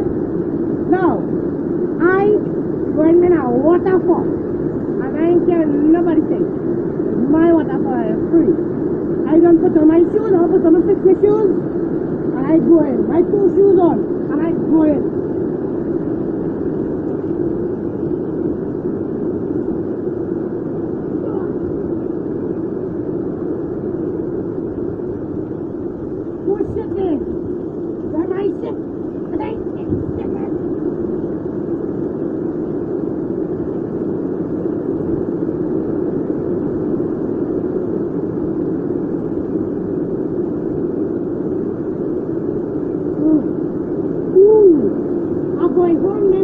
good? Now, I going in a waterfall. And I ain't caring nobody say. My waterfall is free. I don't put on my shoes, I put on my 60 shoes, and I go in. My 2 shoes on, and I go in. Who's sitting? Where I sit? And I sit there. I'm going home now.